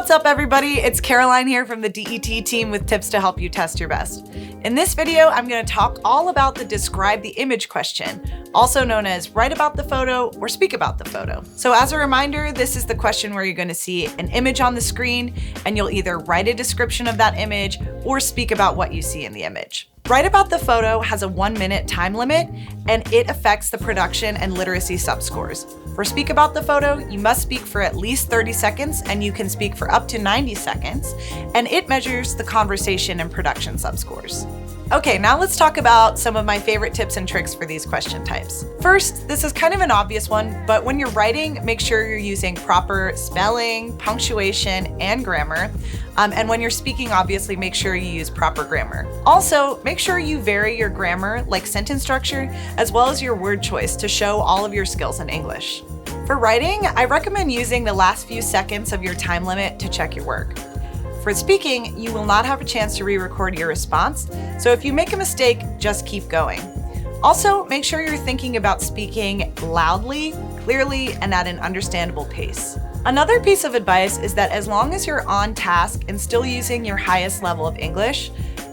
What's up, everybody? It's Caroline here from the DET team with tips to help you test your best. In this video, I'm going to talk all about the describe the image question, also known as write about the photo or speak about the photo. So as a reminder, this is the question where you're going to see an image on the screen and you'll either write a description of that image or speak about what you see in the image. Write about the photo has a 1-minute time limit and it affects the production and literacy subscores. For speak about the photo, you must speak for at least 30 seconds and you can speak for up to 90 seconds, and it measures the conversation and production subscores. Okay, now let's talk about some of my favorite tips and tricks for these question types. First, this is kind of an obvious one, but when you're writing, make sure you're using proper spelling, punctuation, and grammar. And when you're speaking, obviously, make sure you use proper grammar. Also, make sure you vary your grammar, like sentence structure, as well as your word choice to show all of your skills in English. For writing, I recommend using the last few seconds of your time limit to check your work. For speaking, you will not have a chance to re-record your response, so if you make a mistake, just keep going. Also, make sure you're thinking about speaking loudly, clearly, and at an understandable pace. Another piece of advice is that as long as you're on task and still using your highest level of English,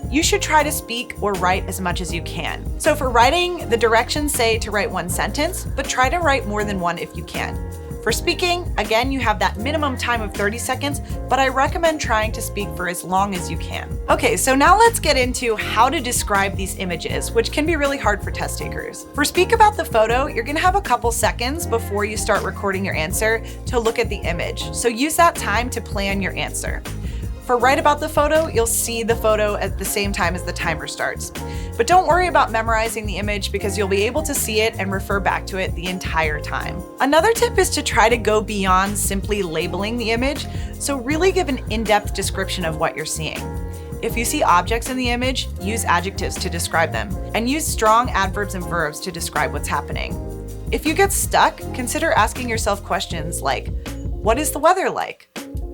you should try to speak or write as much as you can. So for writing, the directions say to write one sentence, but try to write more than one if you can. For speaking, again, you have that minimum time of 30 seconds, but I recommend trying to speak for as long as you can. Okay, so now let's get into how to describe these images, which can be really hard for test takers. For speak about the photo, you're gonna have a couple seconds before you start recording your answer to look at the image. So use that time to plan your answer. For write about the photo, you'll see the photo at the same time as the timer starts. But don't worry about memorizing the image because you'll be able to see it and refer back to it the entire time. Another tip is to try to go beyond simply labeling the image, so really give an in-depth description of what you're seeing. If you see objects in the image, use adjectives to describe them, and use strong adverbs and verbs to describe what's happening. If you get stuck, consider asking yourself questions like, what is the weather like?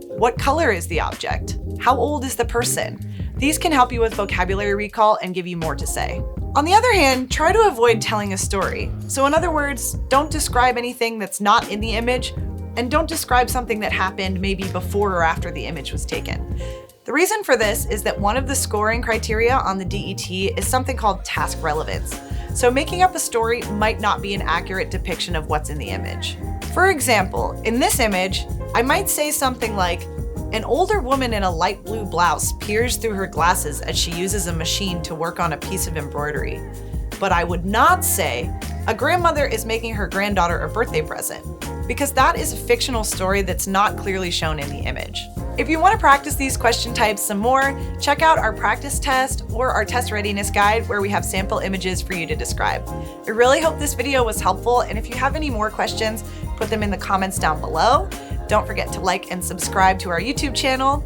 What color is the object? How old is the person? These can help you with vocabulary recall and give you more to say. On the other hand, try to avoid telling a story. So in other words, don't describe anything that's not in the image, and don't describe something that happened maybe before or after the image was taken. The reason for this is that one of the scoring criteria on the DET is something called task relevance. So making up a story might not be an accurate depiction of what's in the image. For example, in this image, I might say something like, an older woman in a light blue blouse peers through her glasses as she uses a machine to work on a piece of embroidery. But I would not say, a grandmother is making her granddaughter a birthday present, because that is a fictional story that's not clearly shown in the image. If you want to practice these question types some more, check out our practice test or our test readiness guide where we have sample images for you to describe. I really hope this video was helpful, and if you have any more questions, put them in the comments down below. Don't forget to like and subscribe to our YouTube channel.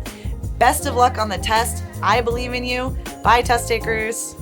Best of luck on the test. I believe in you. Bye, test takers.